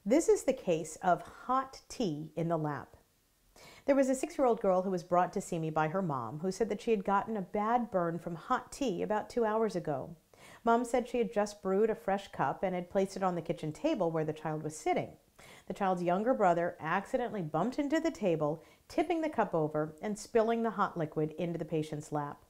This is the case of hot tea in the lap. There was a 6-year-old girl who was brought to see me by her mom, who said that she had gotten a bad burn from hot tea about 2 hours ago. Mom said she had just brewed a fresh cup and had placed it on the kitchen table where the child was sitting. The child's younger brother accidentally bumped into the table, tipping the cup over and spilling the hot liquid into the patient's lap.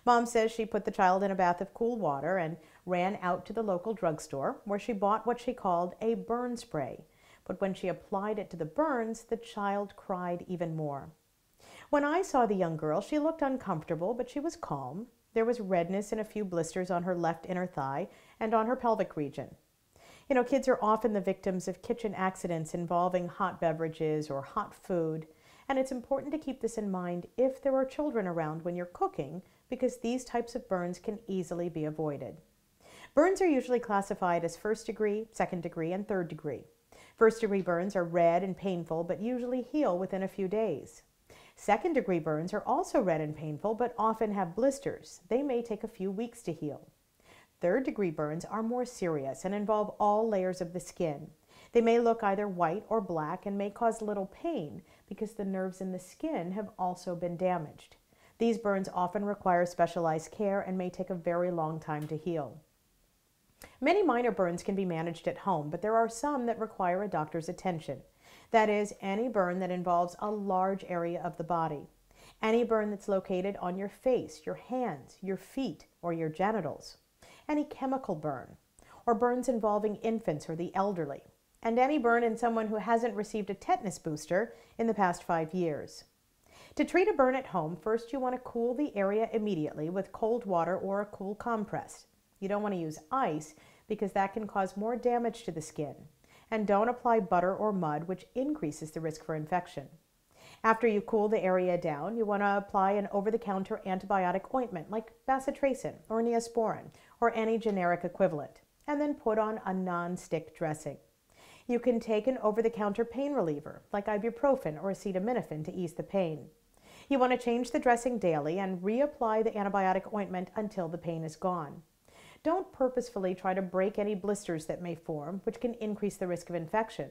Mom says she put the child in a bath of cool water and ran out to the local drugstore where she bought what she called a burn spray. But when she applied it to the burns, the child cried even more. When I saw the young girl, she looked uncomfortable, but she was calm. There was redness and a few blisters on her left inner thigh and on her pelvic region. Kids are often the victims of kitchen accidents involving hot beverages or hot food, and it's important to keep this in mind if there are children around when you're cooking, because these types of burns can easily be avoided. Burns are usually classified as first degree, second degree, and third degree. First degree burns are red and painful, but usually heal within a few days. Second degree burns are also red and painful, but often have blisters. They may take a few weeks to heal. Third degree burns are more serious and involve all layers of the skin. They may look either white or black and may cause little pain because the nerves in the skin have also been damaged. These burns often require specialized care and may take a very long time to heal. Many minor burns can be managed at home, but there are some that require a doctor's attention. That is, any burn that involves a large area of the body. Any burn that's located on your face, your hands, your feet, or your genitals. Any chemical burn, or burns involving infants or the elderly. And any burn in someone who hasn't received a tetanus booster in the past 5 years. To treat a burn at home, first you want to cool the area immediately with cold water or a cool compress. You don't want to use ice because that can cause more damage to the skin. And don't apply butter or mud, which increases the risk for infection. After you cool the area down, you want to apply an over-the-counter antibiotic ointment like bacitracin or Neosporin or any generic equivalent, and then put on a non-stick dressing. You can take an over-the-counter pain reliever like ibuprofen or acetaminophen to ease the pain. You want to change the dressing daily and reapply the antibiotic ointment until the pain is gone. Don't purposefully try to break any blisters that may form, which can increase the risk of infection.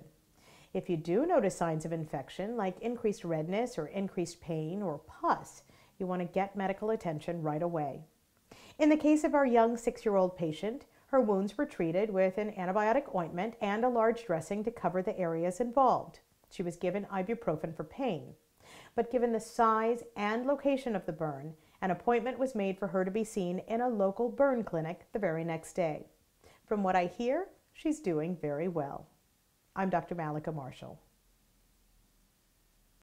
If you do notice signs of infection, like increased redness or increased pain or pus, you want to get medical attention right away. In the case of our young 6-year-old patient, her wounds were treated with an antibiotic ointment and a large dressing to cover the areas involved. She was given ibuprofen for pain. But given the size and location of the burn, an appointment was made for her to be seen in a local burn clinic the very next day. From what I hear, she's doing very well. I'm Dr. Malika Marshall.